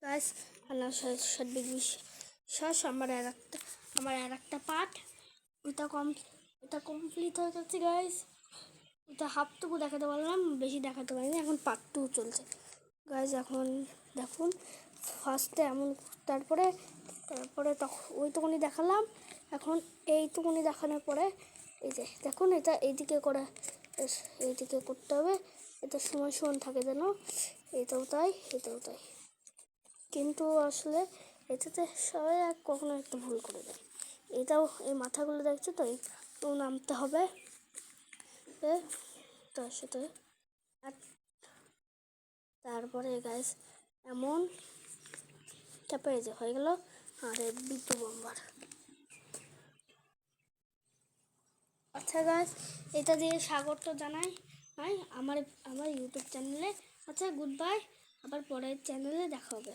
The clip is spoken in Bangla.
গাইস আল্লাহ সাদ্দিক বিশ্বাস আমার আর একটা পার্ট ওটা কমপ্লিট হয়ে গেছে গাইস। ওটা হাফটুকু দেখাতে পারলাম, বেশি দেখাতে পারিনি। এখন পার্ট 2 চলছে গাইস। এখন দেখুন ফার্স্টে এমন, তারপরে তখন ওইটুকুনি দেখালাম। এখন এইটুকুনি দেখানোর পরে এই যে দেখুন এটা এইদিকে করতে হবে। এটা সমান থাকে যেন, এটাও তাই। কিন্তু আসলে এটাতে সবাই কখনো একটু ভুল করে দেয়। এটাও এই মাথাগুলো দেখছে তো, একটু নামতে হবে তার সাথে। তারপরে গাইস এমন তারপরে যে হয়ে গেল আরে বিটু বোম্বার। আচ্ছা গাইস, এটা দিয়ে স্বাগত জানাই আমার ইউটিউব চ্যানেলে। আচ্ছা গুড বাই, আবার পরের চ্যানেলে দেখা হবে।